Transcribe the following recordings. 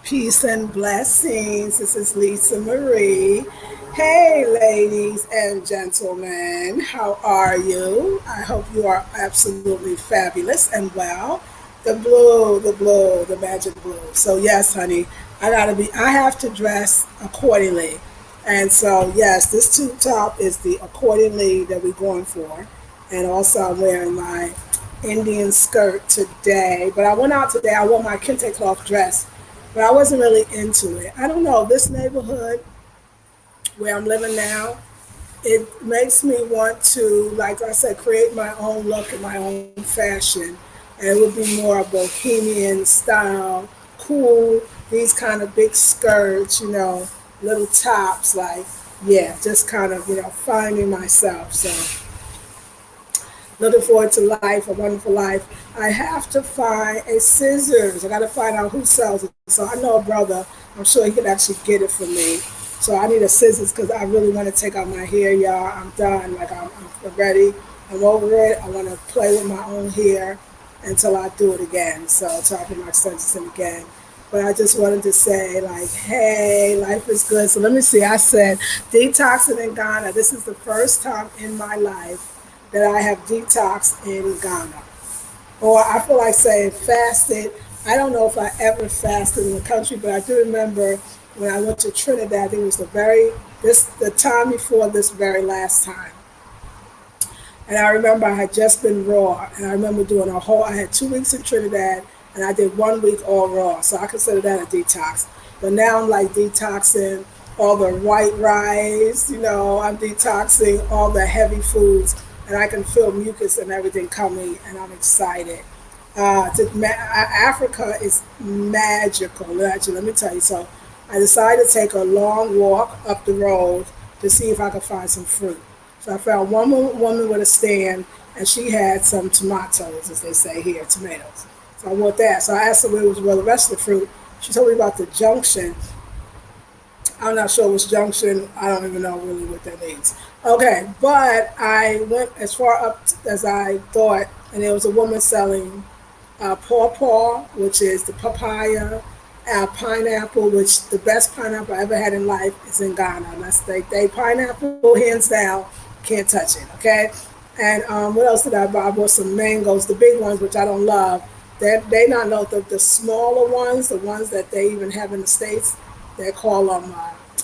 Peace and blessings. This is Lisa Marie. Hey, ladies and gentlemen, how are you? I hope you are absolutely fabulous and well. The magic blue. So, yes, honey, I have to dress accordingly. And so, yes, this tube top is the accordingly that we're going for. And also, I'm wearing my Indian skirt today. But I went out today, I wore my kente cloth dress, but I wasn't really into it. I don't know. This neighborhood where I'm living now, it makes me want to, like I said, create my own look and my own fashion. And it would be more a bohemian style, cool, these kind of big skirts, little tops, like, yeah, just kind of, finding myself. So looking forward to life, a wonderful life. I have to find a scissors. I got to find out who sells it. So I know a brother. I'm sure he could actually get it for me. So I need a scissors because I really want to take out my hair, y'all. I'm done. Like I'm ready. I'm over it. I want to play with my own hair until I do it again. So until I get my extensions in again. But I just wanted to say, like, hey, life is good. So let me see. I said detoxing in Ghana. This is the first time in my life that I have detoxed in Ghana. Or I feel like saying fasted. I don't know if I ever fasted in the country, but I do remember when I went to Trinidad, I think it was the time before this very last time. And I remember I had just been raw, and I remember doing I had 2 weeks in Trinidad, and I did 1 week all raw. So I consider that a detox. But now I'm like detoxing all the white rice, I'm detoxing all the heavy foods, and I can feel mucus and everything coming, and I'm excited. Africa is magical. Actually, let me tell you. So I decided to take a long walk up the road to see if I could find some fruit. So I found one woman with a stand, and she had some tomatoes, as they say here, tomatoes. So I want that. So I asked her where the rest of the fruit. She told me about the junction. I'm not sure which junction. I don't even know really what that means. Okay, but I went as far up as I thought, and there was a woman selling pawpaw, which is the papaya, pineapple, which the best pineapple I ever had in life is in Ghana. And that's they pineapple, hands down, can't touch it. Okay, and what else did I buy? I bought some mangoes, the big ones, which I don't love. They not know the smaller ones, the ones that they even have in the states. They call them.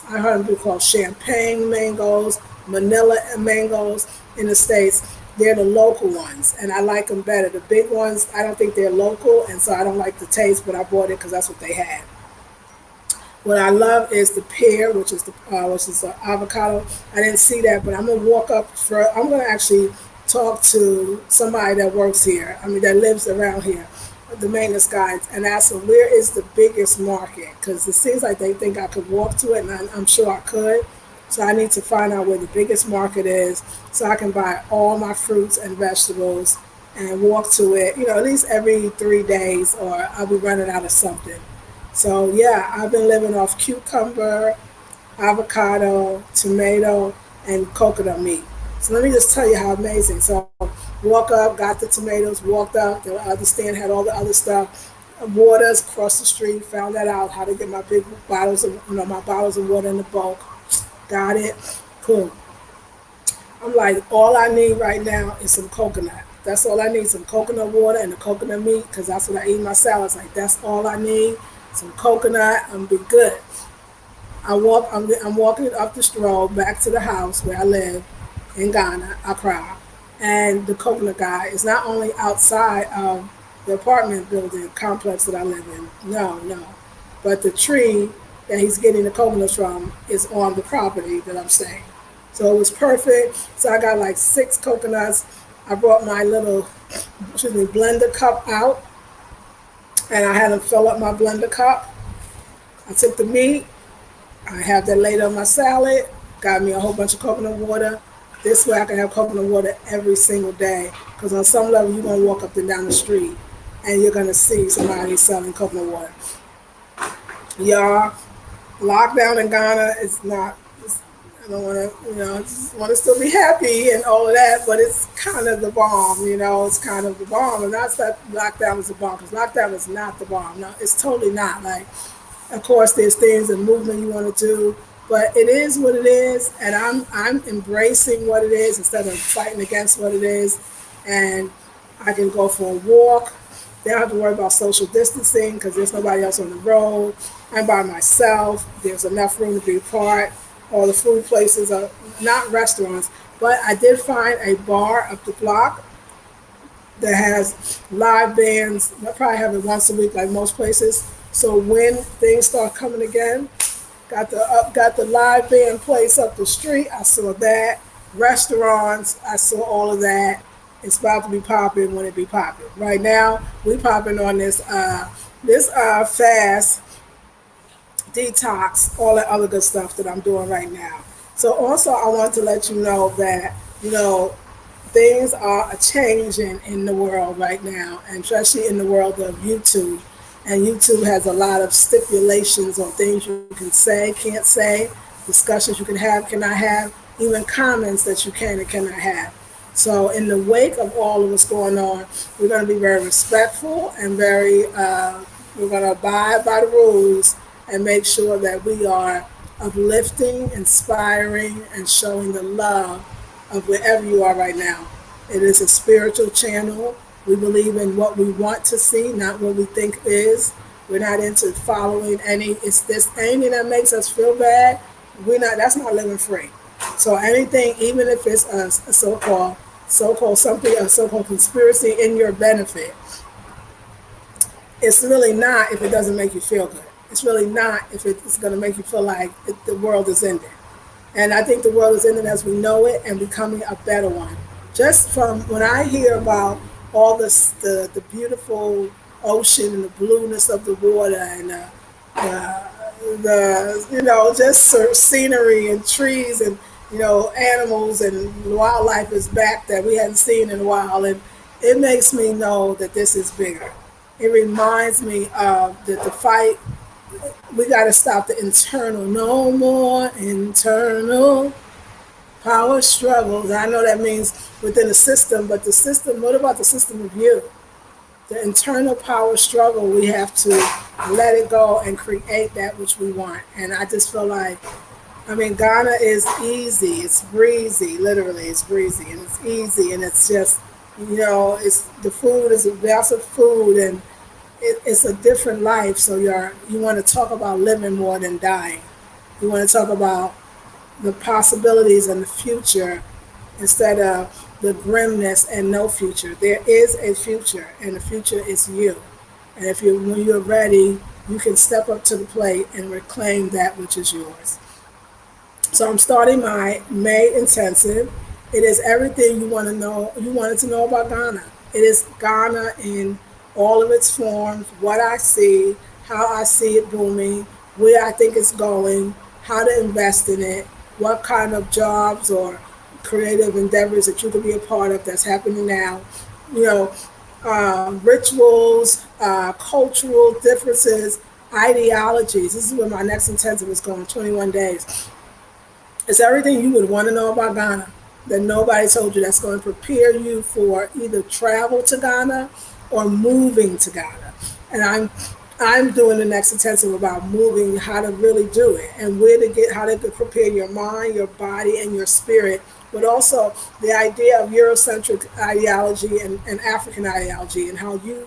I heard them be called champagne mangoes, Manila mangoes in the states. They're the local ones, and I like them better. The big ones, I don't think they're local, and so I don't like the taste. But I bought it because that's what they had. What I love is the pear, which is avocado. I didn't see that, but I'm gonna walk up for. I'm gonna actually talk to somebody that works here. I mean, that lives around here, the maintenance guy, and ask them where is the biggest market because it seems like they think I could walk to it, and I'm sure I could. So I need to find out where the biggest market is so I can buy all my fruits and vegetables and walk to it, at least every 3 days or I'll be running out of something. So yeah, I've been living off cucumber, avocado, tomato, and coconut meat. So let me just tell you how amazing. So walk up, got the tomatoes, walked up, the other stand had all the other stuff. Waters across the street, found that out how to get my big bottles of my bottles of water in the bulk. Got it. Cool. I'm like, all I need right now is some coconut. That's all I need, some coconut water and the coconut meat, because that's what I eat in my salads. Like, that's all I need. Some coconut, I'm gonna be good. I'm walking up the road back to the house where I live in Ghana, Accra, and the coconut guy is not only outside of the apartment building complex that I live in. No, no, but the tree that he's getting the coconuts from is on the property that I'm staying. So it was perfect. So I got like 6 coconuts. I brought my little, blender cup out, and I had him fill up my blender cup. I took the meat. I have that laid on my salad. Got me a whole bunch of coconut water. This way I can have coconut water every single day. Because on some level, you're going to walk up and down the street, and you're going to see somebody selling coconut water. Y'all, lockdown in Ghana is not. I don't want to, I just want to still be happy and all of that, but it's kind of the bomb, it's kind of the bomb. And that's that lockdown is the bomb, because lockdown is not the bomb. No, it's totally not. Like, Of course, there's things and movement you want to do, but it is what it is, and I'm embracing what it is instead of fighting against what it is. And I can go for a walk. They don't have to worry about social distancing because there's nobody else on the road. I'm by myself. There's enough room to be apart. All the food places are not restaurants, but I did find a bar up the block that has live bands. I probably have it once a week, like most places. So when things start coming again, got the live band place up the street. I saw that. Restaurants, I saw all of that. It's about to be popping when it be popping. Right now, we popping on this fast detox, all that other good stuff that I'm doing right now. So also, I want to let you know that things are changing in the world right now, and especially in the world of YouTube. And YouTube has a lot of stipulations on things you can say, can't say, discussions you can have, cannot have, even comments that you can and cannot have. So, in the wake of all of what's going on, we're going to be very respectful and we're going to abide by the rules and make sure that we are uplifting, inspiring, and showing the love of wherever you are right now. It is a spiritual channel. We believe in what we want to see, not what we think is. We're not into following any. It's this anything that makes us feel bad. We're not. That's not living free. So anything, even if it's a so-called something, a so-called conspiracy in your benefit, it's really not if it doesn't make you feel good. It's really not if it's going to make you feel like the world is ending. And I think the world is ending as we know it and becoming a better one. Just from when I hear about all this, the beautiful ocean and the blueness of the water and the just scenery and trees and animals and wildlife is back that we hadn't seen in a while, and it makes me know that this is bigger. It reminds me of that the fight. We got to stop the internal. No more internal power struggles. I know that means within the system, but the system, what about the system of you? The internal power struggle, we have to let it go and create that which we want. And I just feel like, Ghana is easy. It's breezy. Literally, it's breezy and it's easy. And it's just, it's the food is a vast of food and it's a different life. So you want to talk about living more than dying. You want to talk about the possibilities and the future instead of the grimness and no future. There is a future, and the future is you. And when you're ready, you can step up to the plate and reclaim that which is yours. So I'm starting my May intensive. It is everything you want to know. You wanted to know about Ghana. It is Ghana in all of its forms, what I see, how I see it booming, where I think it's going, how to invest in it, what kind of jobs or creative endeavors that you could be a part of that's happening now, rituals, cultural differences, ideologies. This is where my next intensive is going, 21 days. It's everything you would want to know about Ghana that nobody told you, that's going to prepare you for either travel to Ghana or moving to Ghana. And I'm doing the next intensive about moving, how to really do it, and how to prepare your mind, your body, and your spirit, but also the idea of Eurocentric ideology and African ideology, and how you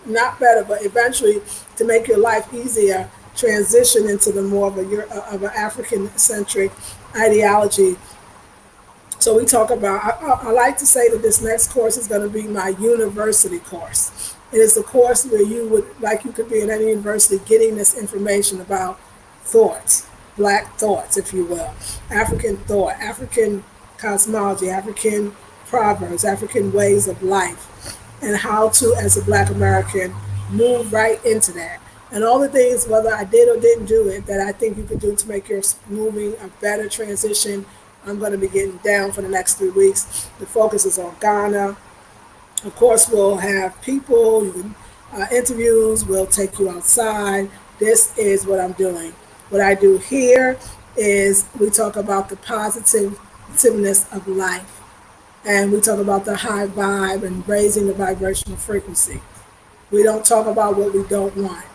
not better, but eventually to make your life easier, transition into the more of an African-centric ideology. So we talk about, I like to say that this next course is going to be my university course. It is a course where you could be in any university getting this information about thoughts, black thoughts, if you will, African thought, African cosmology, African proverbs, African ways of life, and how to, as a black American, move right into that. And all the things, whether I did or didn't do it, that I think you could do to make your moving a better transition, I'm going to be getting down for the next 3 weeks. The focus is on Ghana. Of course, we'll have people, interviews, we'll take you outside. This is what I'm doing. What I do here is we talk about the positiveness of life. And we talk about the high vibe and raising the vibrational frequency. We don't talk about what we don't want.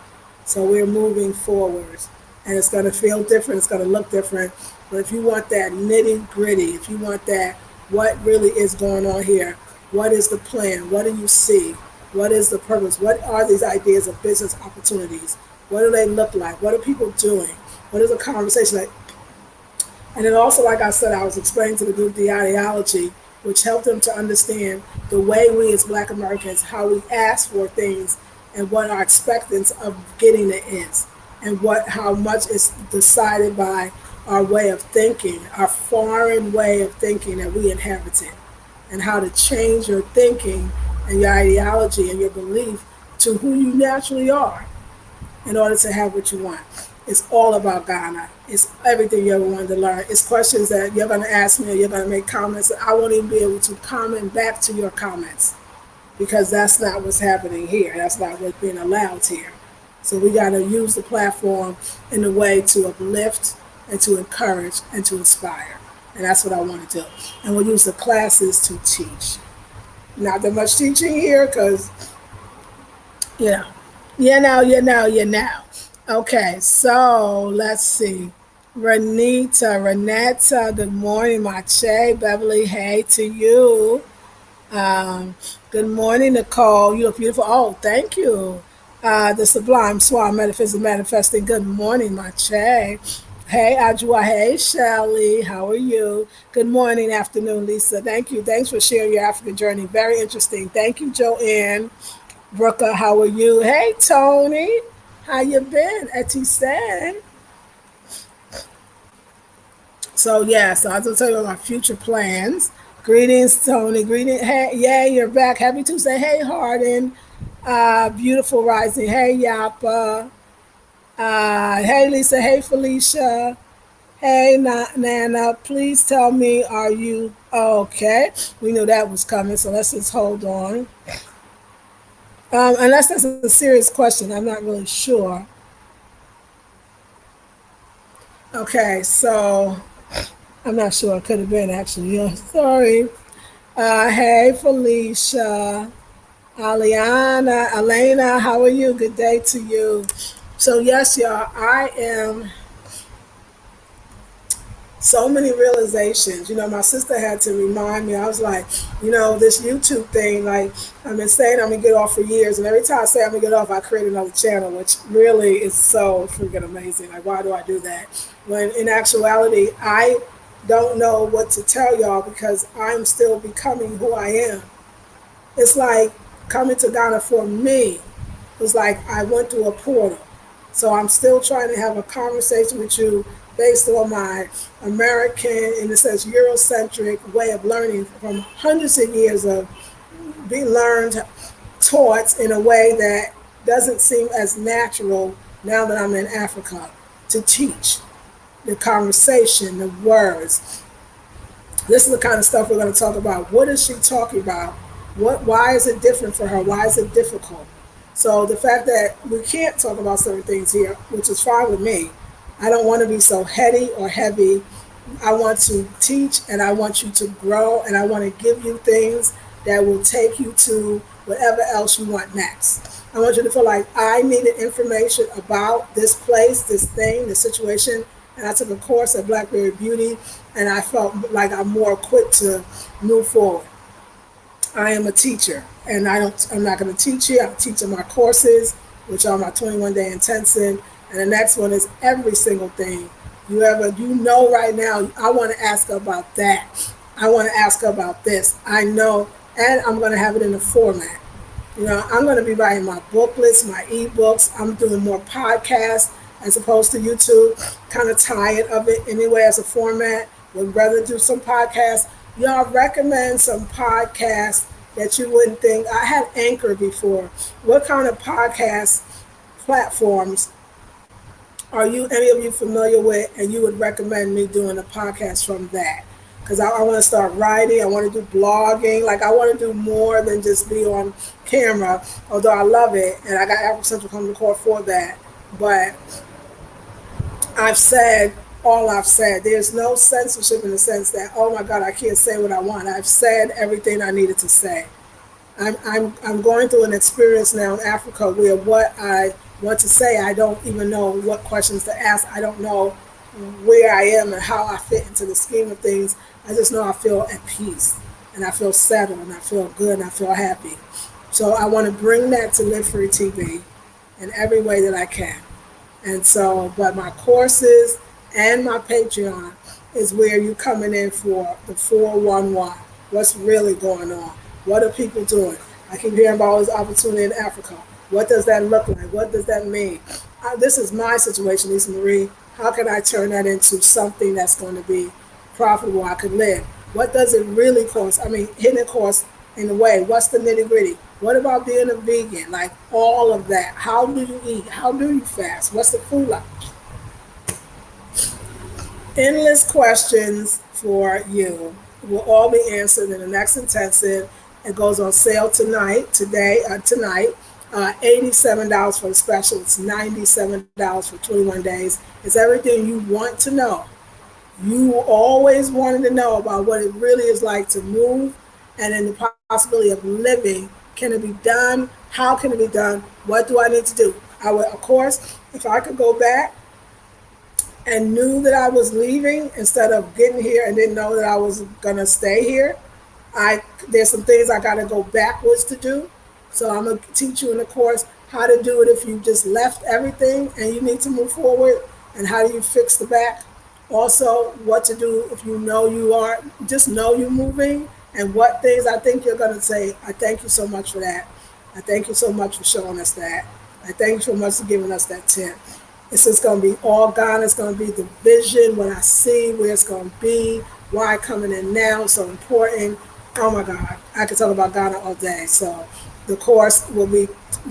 So we're moving forwards, and it's going to feel different. It's going to look different. But if you want that nitty gritty, if you want that, what really is going on here? What is the plan? What do you see? What is the purpose? What are these ideas of business opportunities? What do they look like? What are people doing? What is a conversation like? And then also, like I said, I was explaining to the group the ideology, which helped them to understand the way we as Black Americans, how we ask for things and what our expectance of getting it is, and what how much is decided by our way of thinking, our foreign way of thinking that we inherited, and how to change your thinking and your ideology and your belief to who you naturally are in order to have what you want. It's all about Ghana. It's everything you ever wanted to learn. It's questions that you're going to ask me or you're going to make comments that I won't even be able to comment back to your comments because that's not what's happening here. That's not what's being allowed here. So we got to use the platform in a way to uplift and to encourage and to inspire. And that's what I want to do. And we'll use the classes to teach. Not that much teaching here because, you know, you know. Okay, so let's see. Renata, good morning, Mache. Beverly, hey to you. Good morning, Nicole. You look beautiful. Oh, thank you. The Sublime Swan Metaphysics Manifesting. Good morning, Mache. Hey, Ajua. Hey, Shelly. How are you? Good morning, afternoon, Lisa. Thank you. Thanks for sharing your African journey. Very interesting. Thank you, Joanne. Brooker, how are you? Hey, Tony. How you been? Etty said. So yes, I'll tell you about future plans. Greetings, Tony. Greeting. Hey, yeah, you're back. Happy Tuesday. Hey, Harden. Beautiful rising. Hey, Yapa. Hey, Lisa. Hey, Felicia. Hey, Nana. Please tell me, are you okay? We knew that was coming, so let's just hold on. Unless that's a serious question, I'm not really sure. Okay, so I'm not sure. It could have been actually. Yeah, sorry. Hey, Felicia. Aliana, Elena, how are you? Good day to you. So, yes, y'all, I am so many realizations. You know, my sister had to remind me. I was like, you know, this YouTube thing, like I've been saying I'm gonna get off for years, and every time I say I'm gonna get off, I create another channel, which really is so freaking amazing. Like, why do I do that? When in actuality, I don't know what to tell y'all because I'm still becoming who I am. It's like coming to Ghana for me. It's like I went through a portal. So I'm still trying to have a conversation with you based on my American, in a sense, Eurocentric way of learning from hundreds of years of being learned, taught in a way that doesn't seem as natural now that I'm in Africa to teach the conversation, the words. This is the kind of stuff we're going to talk about. What is she talking about? Why is it different for her? Why is it difficult? So the fact that we can't talk about certain things here, which is fine with me. I don't want to be so heady or heavy. I want to teach and I want you to grow and I want to give you things that will take you to whatever else you want next. I want you to feel like I needed information about this place, this thing, this situation. And I took a course at Blackberry Beauty and I felt like I'm more equipped to move forward. I am a teacher, and I'm not going to teach you. I'm teaching my courses, which are my 21-day intensive, and the next one is every single thing you know right now. I want to ask about that. I want to ask about this. I know, and I'm going to have it in a format. You know, I'm going to be writing my booklets, my ebooks. I'm doing more podcasts as opposed to YouTube. Kind of tired of it anyway as a format. Would rather do some podcasts. Y'all recommend some podcasts that you wouldn't think. I had Anchor before. What kind of podcast platforms are you, any of you familiar with, and you would recommend me doing a podcast from that? Because I want to start writing. I want to do blogging. Like, I want to do more than just be on camera, although I love it. And I got African Central coming to court for that. But I've said all I've said. There's no censorship in the sense that, oh my God, I can't say what I want. I've said everything I needed to say. I'm going through an experience now in Africa where what I want to say, I don't even know what questions to ask. I don't know where I am and how I fit into the scheme of things. I just know I feel at peace and I feel settled and I feel good and I feel happy. So I want to bring that to Live Free TV in every way that I can. And so, but my courses and my Patreon is where you're coming in for the 411. What's really going on? What are people doing? I keep hearing about all this opportunity in Africa. What does that look like? What does that mean? This is my situation, Lisa Marie. How can I turn that into something that's going to be profitable? I could live. What does it really cost? I mean, hidden cost in a way. What's the nitty gritty? What about being a vegan? Like all of that. How do you eat? How do you fast? What's the food like? Endless questions for you will all be answered in the next intensive. It goes on sale tonight. $87 for the special. It's $97 for 21 days. It's everything you want to know. You always wanted to know about what it really is like to move and then the possibility of living. Can it be done? How can it be done? What do I need to do? I would, of course, if I could go back and knew that I was leaving instead of getting here and didn't know that I was gonna stay here, there's some things I gotta go backwards to do. So I'm gonna teach you in the course how to do it if you just left everything and you need to move forward, and how do you fix the back. Also, what to do if you know just know you're moving, and what things I think you're gonna say. I thank you so much for that. I thank you so much for showing us that. I thank you so much for giving us that tip. It's just going to be all Ghana. It's going to be the vision, what I see, where it's going to be, why coming in now is so important. Oh my God, I could talk about Ghana all day. So the course will be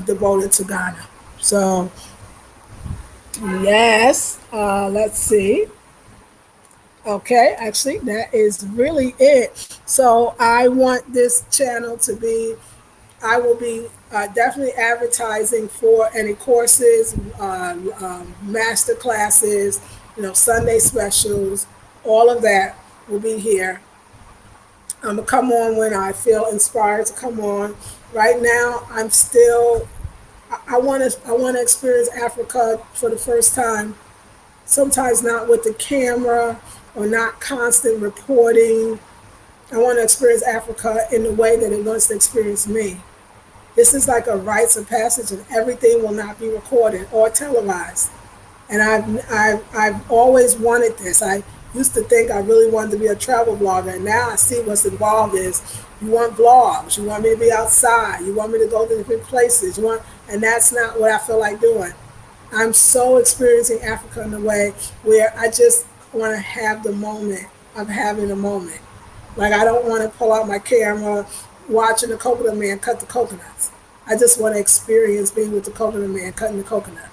devoted to Ghana. So yes, let's see. Okay, actually, that is really it. So I want this channel to be, I will be definitely advertising for any courses, master classes, Sunday specials, all of that will be here. I'm gonna come on when I feel inspired to come on. Right now, I'm still, I want to experience Africa for the first time. Sometimes not with the camera or not constant reporting. I want to experience Africa in the way that it wants to experience me. This is like a rites of passage, and everything will not be recorded or televised. And I've always wanted this. I used to think I really wanted to be a travel blogger, and now I see what's involved is you want vlogs, you want me to be outside, you want me to go to different places, and that's not what I feel like doing. I'm so experiencing Africa in a way where I just want to have the moment of having a moment. Like I don't want to pull out my camera watching the coconut man cut the coconuts. I just want to experience being with the coconut man cutting the coconut.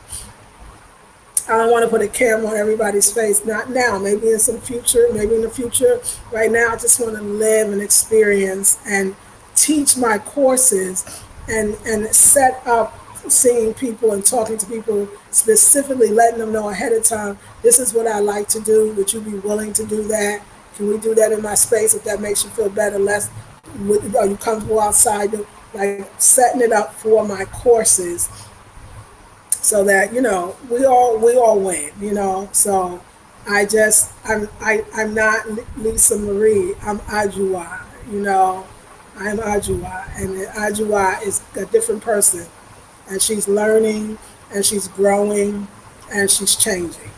I don't want to put a camera on everybody's face. Not now. Maybe in some future. Maybe in the future. Right now, I just want to live and experience and teach my courses and set up seeing people and talking to people, specifically letting them know ahead of time, this is what I like to do. Would you be willing to do that? Can we do that in my space if that makes you feel better? Are you comfortable outside? Like setting it up for my courses so that we all win. So I'm not Lisa Marie. I'm Ajua. I'm Ajua, and Ajua is a different person, and she's learning and she's growing and she's changing.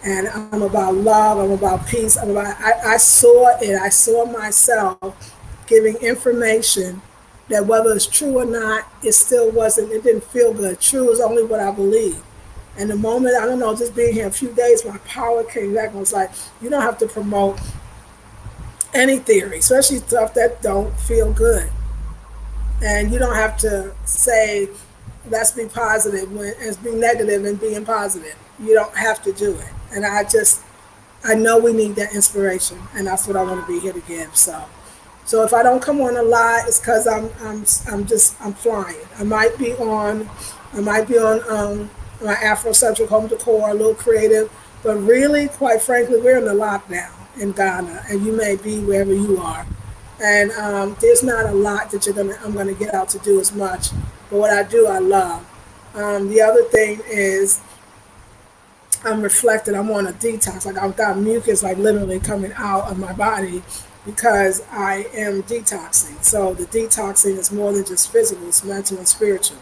And I'm about love. I'm about peace. I saw it. I saw myself giving information that whether it's true or not, it still wasn't, it didn't feel good. True is only what I believe. And the moment, I don't know, just being here a few days, my power came back and was like, you don't have to promote any theory, especially stuff that don't feel good. And you don't have to say, let's be positive and be negative and being positive. You don't have to do it. And I know we need that inspiration, and that's what I want to be here to give. So if I don't come on a lot, it's because I'm flying. I might be on my Afrocentric home decor, a little creative, but really, quite frankly, we're in a lockdown in Ghana, and you may be wherever you are. And there's not a lot that I'm gonna get out to do as much, but what I do, I love. The other thing is I'm reflected. I'm on a detox. Like I've got mucus like literally coming out of my body because I am detoxing. So the detoxing is more than just physical, it's mental and spiritual,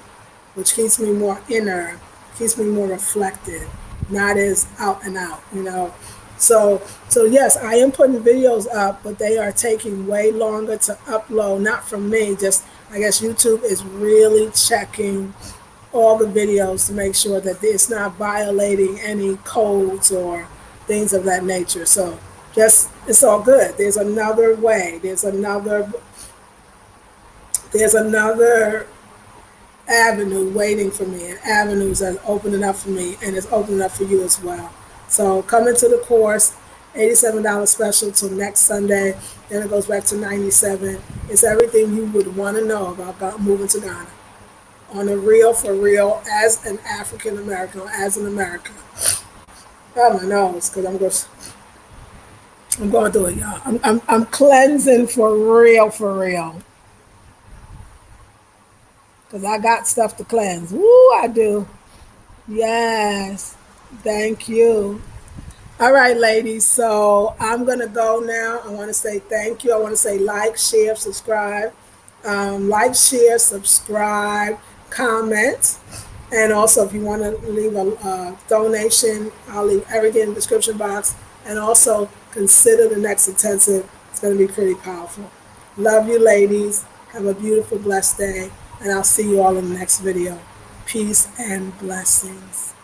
which keeps me more inner, keeps me more reflected, not as out and out, you know. So yes, I am putting videos up, but they are taking way longer to upload, not from me, just I guess YouTube is really checking all the videos to make sure that it's not violating any codes or things of that nature. So just it's all good. There's another way. There's another avenue waiting for me, and avenues that are opening up for me, and it's opening up for you as well. So come into the course, $87 special till next Sunday. Then it goes back to 97. It's everything you would want to know about moving to Ghana on a real for real as an African American, as an American. Oh my nose, because I'm going through it, y'all. I'm cleansing for real, because I got stuff to cleanse. Woo, I do. Yes, thank you. All right, ladies. So I'm gonna go now. I want to say thank you. I want to say like, share, subscribe. Like, share, subscribe, comment. And also, if you want to leave a donation, I'll leave everything in the description box. And also, consider the next intensive. It's going to be pretty powerful. Love you, ladies. Have a beautiful, blessed day. And I'll see you all in the next video. Peace and blessings.